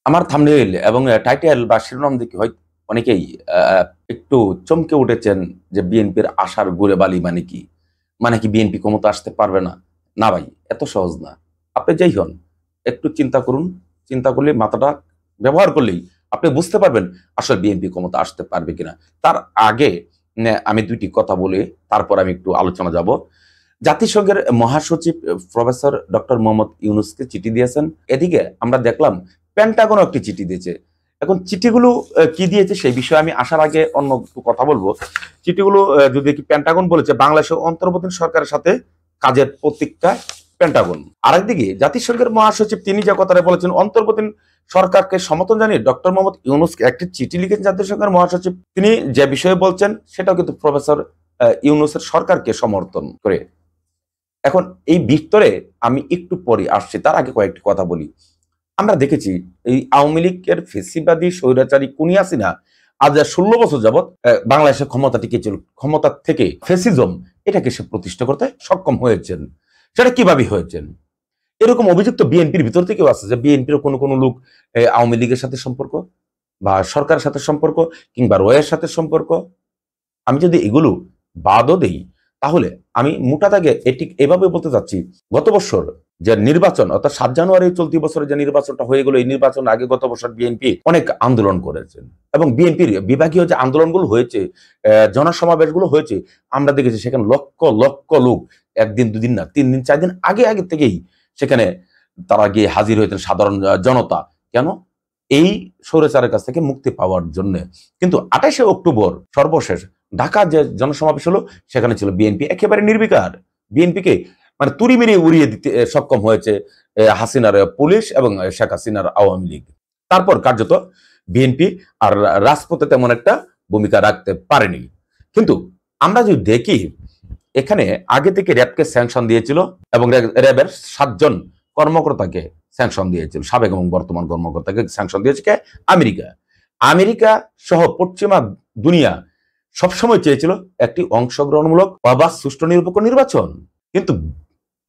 আমার থাম্বনেইল এবং টাইটেল বা শিরোনাম দেখে হয়তো অনেকেই একটু চমকে উঠেছেন যে বিএনপির আশার গুড়ে বালি মানে কি? মানে কি বিএনপি ক্ষমতা আসতে পারবে না? না ভাই, এত সহজ না। আপনি যাই হন, একটু চিন্তা করুন। চিন্তা করলে মাথাটা ব্যবহার করলেই আপনি বুঝতে পারবেন আসলে বিএনপি ক্ষমতা আসতে পারবে কিনা। তার আগে আমি ২ টি কথা বলে তারপর আমি একটু আলোচনা যাব। জাতিসংঘের মহাসচিব প্রফেসর ডক্টর মোহাম্মদ ইউনূসকে চিঠি দিয়েছেন। এদিকে আমরা দেখলাম পেন্টাগনও একটি চিঠি দিয়েছে। এখন চিঠিগুলো কি দিয়েছে সেই বিষয়ে আমি আসার আগে অন্য একটু কথা বলবো। চিঠিগুলো যদি দেখি, পেন্টাগন বলেছে বাংলাদেশের অন্তর্বর্তী সরকারের সাথে কাজের প্রতীক্ষা পেন্টাগন। আরেকদিকে জাতিসংঘের মহাসচিব তিনি যে কথাটা বলেছেন, অন্তর্বর্তী সরকারকে সমর্থন জানিয়ে ডক্টর মোহাম্মদ ইউনূসকে একটি চিঠি লিখেছেন জাতিসংঘের মহাসচিব। তিনি যে বিষয়ে বলছেন সেটাও কিন্তু প্রফেসর ইউনূসের সরকারকে সমর্থন করে। এখন এই ভিতরে আমি একটু পরে আসছি, তার আগে কয়েকটি কথা বলি। আমরা দেখেছি এই আওয়ামী লীগের ফেসিবাদী স্বৈরাচারী খুনি হাসিনা আজ ১৬ বছর যাবৎ বাংলাদেশের ক্ষমতা টিকেছিল। ক্ষমতা থেকে ফেসিজম এটাকে সে প্রতিষ্ঠা করতে সক্ষম হয়েছেন। সেটা কিভাবে হয়েছেন? এরকম অভিযুক্ত বিএনপির ভিতর থেকেও আছে যে বিএনপির কোনো লোক আওয়ামী লীগের সাথে সম্পর্ক বা সরকারের সাথে সম্পর্ক কিংবা রয়ের সাথে সম্পর্ক। আমি যদি এগুলো বাদও দেই তাহলে আমি মোটা দাগে এটি এভাবে বলতে চাচ্ছি, গত বছর যে নির্বাচন অর্থাৎ ৭ জানুয়ারি চলতি বছরে যে নির্বাচনটা হয়ে গেল, এই নির্বাচন আগে গত বছর বিএনপি অনেক আন্দোলন করেছেন এবং বিএনপির বিভাগীয় যে আন্দোলনগুলো হয়েছে, জনসমাবেশগুলো হয়েছে, আমরা দেখেছি সেখানে লক্ষ লক্ষ লোক একদিন দুদিন না ৩ দিন ৪ দিন আগে থেকেই সেখানে তারা গিয়ে হাজির হয়েছেন, সাধারণ জনতা। কেন? এই স্বৈরাচারের কাছ থেকে মুক্তি পাওয়ার জন্য। কিন্তু ২৮শে অক্টোবর সর্বশেষ ঢাকা যে জনসমাবেশ হলো সেখানে ছিল বিএনপি একেবারে নির্বিকার। বিএনপিকে মানে তুড়ি মেরে উড়িয়ে দিতে সক্ষম হয়েছে হাসিনার পুলিশ এবং শেখ হাসিনার আওয়ামী লীগ। তারপর কার্যত বিএনপি আর রাজপথে তেমন একটা ভূমিকা রাখতে পারেনি। কিন্তু আমরা যদি দেখি, এখানে আগে থেকে র্যাবকে স্যাংশন দিয়েছিল এবং র্যাবের ৭ জন কর্মকর্তাকে স্যাংশন দিয়েছিল, সাবেক এবং বর্তমান কর্মকর্তাকে স্যাংশন দিয়েছে কে? আমেরিকা। আমেরিকা সহ পশ্চিমা দুনিয়া সবসময় চেয়েছিল একটি অংশগ্রহণমূলক অবাধ সুষ্ঠু নিরপেক্ষ নির্বাচন, কিন্তু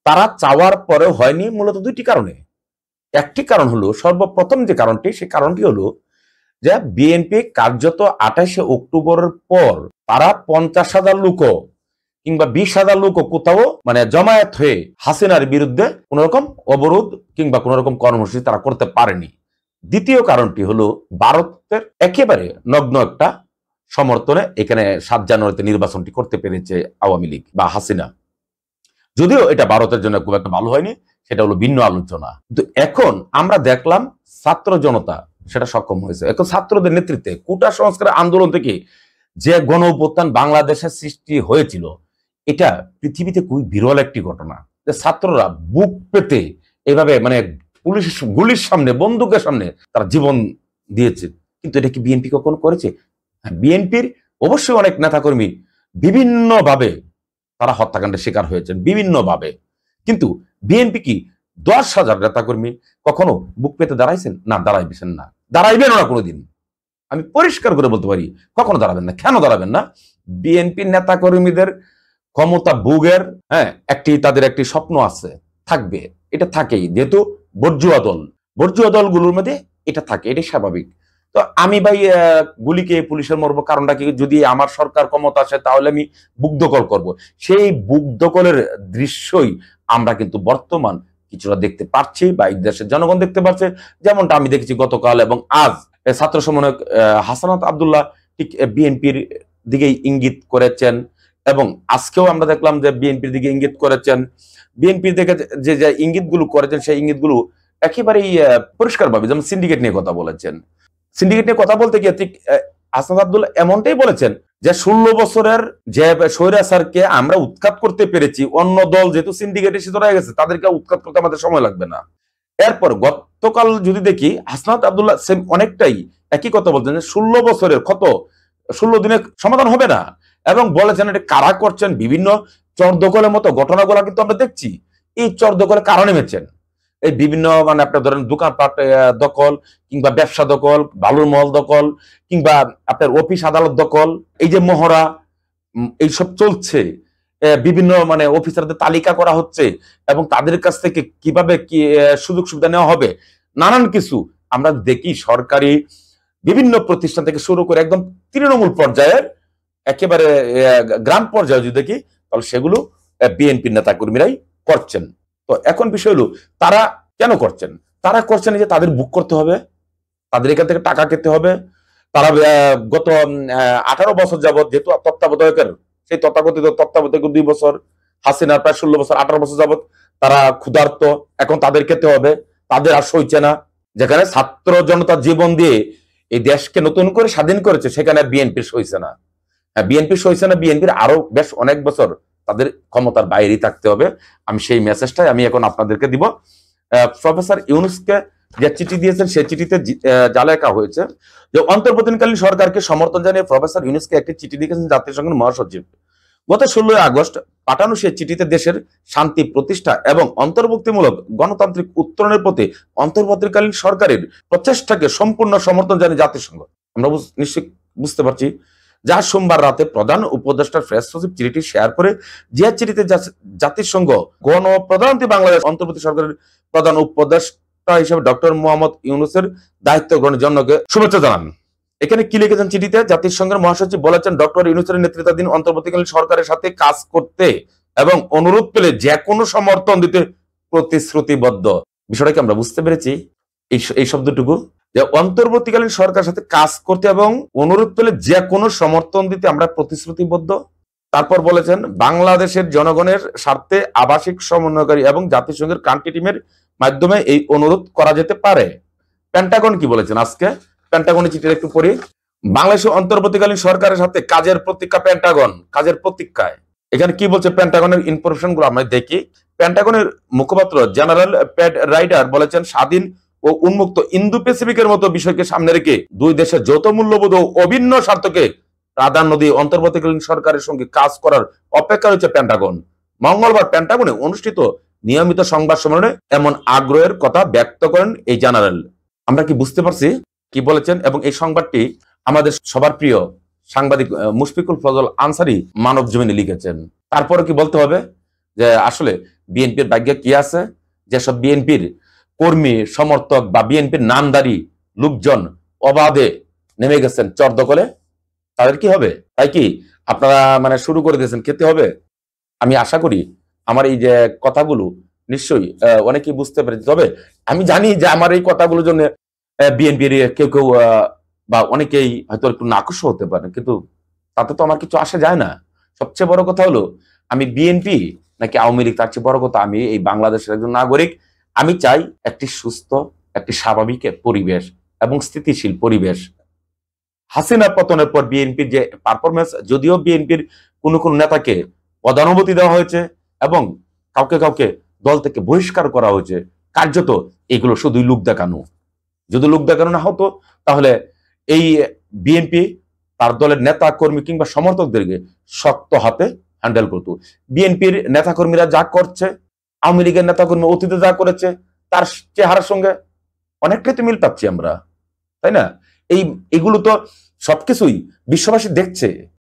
তারা চাওয়ার পরেও হয়নি মূলত ২টি কারণে। একটি কারণ হলো, সর্বপ্রথম যে কারণটি, সেই কারণটি হলো যে বিএনপি কার্যত ২৮শে অক্টোবরের পর তারা ৫০,০০০ লোকও কিংবা ২০,০০০ লোকও কোথাও মানে জমায়েত হয়ে হাসিনার বিরুদ্ধে কোন রকম অবরোধ কিংবা কোন রকম কর্মসূচি তারা করতে পারেনি। দ্বিতীয় কারণটি হলো ভারতের একেবারে নগ্ন একটা সমর্থনে এখানে ৭ জানুয়ারিতে নির্বাচনটি করতে পেরেছে আওয়ামী লীগ বা হাসিনা। যদিও এটা ভারতের জন্য খুব একটা ভালো হয়নি, সেটা হলো ভিন্ন আলোচনা। কিন্তু এখন আমরা দেখলাম ছাত্র জনতা সেটা সক্ষম হয়েছে। এখন ছাত্রদের নেতৃত্বে কোটা সংস্কার আন্দোলন থেকে যে গণ অভ্যুত্থান বাংলাদেশের সৃষ্টি হয়েছিল, এটা পৃথিবীতে খুবই বিরল একটি ঘটনা যে ছাত্ররা বুক পেতে এভাবে মানে পুলিশের গুলির সামনে, বন্দুকের সামনে তারা জীবন দিয়েছে। কিন্তু এটা কি বিএনপি কখনো করেছে? বিএনপির অবশ্যই অনেক নেতাকর্মী বিভিন্নভাবে তারা হত্যাকাণ্ডের শিকার হয়েছেন বিভিন্নভাবে, কিন্তু বিএনপি কি ১০,০০০ নেতাকর্মী কখনো বুক পেতে দাঁড়াইছেন? না, দাঁড়াইবেন না, দাঁড়াইবেন না কোনোদিন। আমি পরিষ্কার করে বলতে পারি কখনো দাঁড়াবেন না। কেন দাঁড়াবেন না? বিএনপির নেতাকর্মীদের ক্ষমতা ভোগের একটি তাদের একটি স্বপ্ন আছে, থাকবে, এটা থাকেই, যেহেতু বর্জুয়া দলগুলোর মধ্যে এটা থাকে, এটাই স্বাভাবিক। তো আমি ভাই গুলিকে পুলিশের মরবো, কারণটা কি? যদি আমার সরকার ক্ষমতা আসে তাহলে আমি বুক দখল করবো। সেই বুক দখলের দৃশ্যই আমরা কিন্তু বর্তমান কিছুটা দেখতে পাচ্ছি বা এই দেশের জনগণ দেখতে পাচ্ছে, যেমনটা আমি দেখেছি গতকাল এবং আজ। ছাত্র সমন্বয়ক হাসানাত আব্দুল্লাহ ঠিক বিএনপির দিকেই ইঙ্গিত করেছেন এবং আজকেও আমরা দেখলাম যে বিএনপির দিকে ইঙ্গিত করেছেন। বিএনপির দিকে যে যে ইঙ্গিতগুলো করেছেন সেই ইঙ্গিতগুলো একেবারেই পরিষ্কারভাবে, যেমন সিন্ডিকেট নিয়ে কথা বলেছেন। সিন্ডিকেট নিয়ে কথা বলতে গিয়ে ঠিক হাসানাত আব্দুল্লাহ এমনটাই বলেছেন যে ১৬ বছরের যে স্বৈরাচারকে আমরা উৎখাত করতে পেরেছি, অন্য দল যেহেতু সিন্ডিকেটের সাথে রয়ে গেছে তাদেরকে উৎখাত করতে আমাদের সময় লাগবে না। এরপর গতকাল যদি দেখি, হাসনাত আব্দুল্লাহ সেম অনেকটাই একই কথা বলছেন যে ১৬ বছরের ক্ষত ১৬ দিনে সমাধান হবে না, এবং বলেছেন এটা কারা করছেন। বিভিন্ন চর দখলের মতো ঘটনাগুলো কিন্তু আমরা দেখছি। এই চর দখলে কারা নেমেছেন? এই বিভিন্ন মানে আপনার ধরেন দোকানপাট দখল কিংবা ব্যবসা দখল, বালুর মহল দখল কিংবা আপনার অফিস আদালত দখল, এই যে মহড়া এইসব চলছে। বিভিন্ন মানে অফিসারদের তালিকা করা হচ্ছে এবং তাদের কাছ থেকে কিভাবে কি সুযোগ সুবিধা নেওয়া হবে, নানান কিছু আমরা দেখি সরকারি বিভিন্ন প্রতিষ্ঠান থেকে শুরু করে একদম তৃণমূল পর্যায়ের একেবারে গ্রাম পর্যায়ে যদি দেখি, তাহলে সেগুলো বিএনপির নেতা কর্মীরাই করছেন। তো এখন বিষয় হলো তারা কেন করছেন? তারা করছেন যে তাদের বুক করতে হবে, তাদের এখান থেকে টাকা খেতে হবে। তারা গত 18 বছর যাবৎ যেহেতু তত্ত্বাবধায়কের, সেই তথাকথিত তত্ত্বাবধায়ক 2 বছর, হাসিনার প্রায় 16 বছর, 18 বছর যাবৎ তারা ক্ষুধার্ত, এখন তাদের খেতে হবে, তাদের আর সইছে না। যেখানে ছাত্র জনতা জীবন দিয়ে এই দেশকে নতুন করে স্বাধীন করেছে, সেখানে বিএনপির সইছে না। হ্যাঁ, বিএনপির সইছে না, বিএনপির আরো বেশ অনেক বছর তাদের ক্ষমতার বাইরেই থাকতে হবে। আমি সেই মেসেজটাই আমি এখন আপনাদেরকে দিব। প্রফেসর ইউনূসকে যে চিঠি দিয়েছেন, সেই চিঠিতে যা লেখা হয়েছে যে অন্তর্বর্তীকালীন সরকারকে সমর্থন জানিয়ে প্রফেসর ইউনূসকে একটি চিঠি লিখেছেন জাতিসংঘের মহাসচিব। গত 16 আগস্ট পাঠানো সেই চিঠিতে দেশের শান্তি প্রতিষ্ঠা এবং অন্তর্ভুক্তিমূলক গণতান্ত্রিক উত্তরণের প্রতি অন্তর্বর্তীকালীন সরকারের প্রচেষ্টাকে সম্পূর্ণ সমর্থন জানিয়ে জাতিসংঘ। আমরা নিশ্চয়ই বুঝতে পারছি, যা সোমবার রাতে প্রধান উপদেষ্টার প্রেস সচিব চিঠিটি শেয়ার করে, যে চিঠিতে জাতিসংঘ গণপ্রধানমন্ত্রী বাংলাদেশ অন্তর্বর্তী সরকারের প্রধান উপদেষ্টা হিসেবে ডক্টর মোহাম্মদ ইউনূসের দায়িত্ব গ্রহণের জন্য শুভেচ্ছা জানান। এখানে কি লিখেছেন চিঠিতে? জাতিসংঘের মহাসচিব বলেছেন, ডক্টর ইউনূসের নেতৃত্বাধীন অন্তর্বর্তীকালীন সরকারের সাথে কাজ করতে এবং অনুরোধ পেলে যে কোনো সমর্থন দিতে প্রতিশ্রুতিবদ্ধ। বিষয়টা কি আমরা বুঝতে পেরেছি? এই শব্দটুকু, যে অন্তর্বর্তীকালীন সরকারের সাথে কাজ করতে এবং অনুরোধ পেলে যে কোনো সমর্থন দিতে আমরা প্রতিশ্রুতিবদ্ধ। তারপর বলেছেন, বাংলাদেশের জনগণের স্বার্থে আবাসিক সমন্বয়কারী এবং জাতিসংঘের কান্ট্রি টিমের মাধ্যমে এই অনুরোধ করা যেতে পারে। পেন্টাগন কি বলেছেন আজকে? পেন্টাগনের চিঠিটা একটু পড়ি। বাংলাদেশের অন্তর্বর্তীকালীন সরকারের সাথে কাজের প্রতীক্ষা পেন্টাগন, কাজের প্রতীক্ষায়। এখানে কি বলছে পেন্টাগনের ইনফরমেশন গুলো আমরা দেখি। পেন্টাগনের মুখপাত্র জেনারেল প্যাড রাইডার বলেছেন, স্বাধীন ও উন্মুক্ত ইন্দো প্যাসিফিকের মতো বিষয়কে সামনে রেখে দুই দেশের যৌথ মূল্যবোধ ও অভিন্ন স্বার্থকে প্রাধান্য দিয়ে অন্তর্বর্তীকালীন সরকারের সঙ্গে কাজ করার অপেক্ষা রয়েছে পেন্টাগন। মঙ্গলবার পেন্টাগনে অনুষ্ঠিত নিয়মিত সংবাদ সম্মেলনে এমন আগ্রহের কথা ব্যক্ত করেন এই জেনারেল। আমরা কি বুঝতে পারছি কি বলেছেন? এবং এই সংবাদটি আমাদের সবার প্রিয় সাংবাদিক মুশফিকুল ফজল আনসারী মানব জমিনে লিখেছেন। তারপরে কি বলতে হবে যে আসলে বিএনপির ভাগ্যে কি আছে? যেসব বিএনপির কর্মী সমর্থক বা বিএনপির নামদারি লোকজন অবাধে নেমে গেছেন চর দখলে, তাদের কি হবে? তাই কি আপনারা মানে শুরু করে দিয়েছেন খেতে হবে? আমি আশা করি আমার এই যে কথাগুলো নিশ্চয়ই অনেকেই বুঝতে পেরেছে। তবে আমি জানি যে আমার এই কথাগুলোর জন্য বিএনপির কেউ কেউ বা অনেকেই হয়তো একটু নাকশ হতে পারে, কিন্তু তাতে তো আমার কিছু আসে যায় না। সবচেয়ে বড় কথা হলো আমি বিএনপি নাকি আওয়ামী লীগ, তার চেয়ে বড় কথা আমি এই বাংলাদেশের একজন নাগরিক। আমি চাই একটি সুস্থ, একটি স্বাভাবিক পরিবেশ এবং স্থিতিশীল পরিবেশ। হাসিনা পতনের পর বিএনপির যে পারফরমেন্স, যদিও বিএনপির কোন কোন নেতাকে পদানুমতি দেওয়া হয়েছে এবং কাউকে কাউকে দল থেকে বহিষ্কার করা হয়েছে, কার্যত এগুলো শুধুই লোক দেখানো। যদি লোক দেখানো না হতো তাহলে এই বিএনপি তার দলের নেতা কর্মী কিংবা সমর্থকদেরকে শক্ত হাতে হ্যান্ডেল করতো। বিএনপির নেতাকর্মীরা যা করছে, আওয়ামী লীগের নেতাকর্মী অতীতে যা করেছে, তার চেহারার সঙ্গে অনেকটাই তো মিল পাচ্ছি আমরা, তাই না? এগুলো তো সবকিছুই বিশ্ববাসী দেখছে।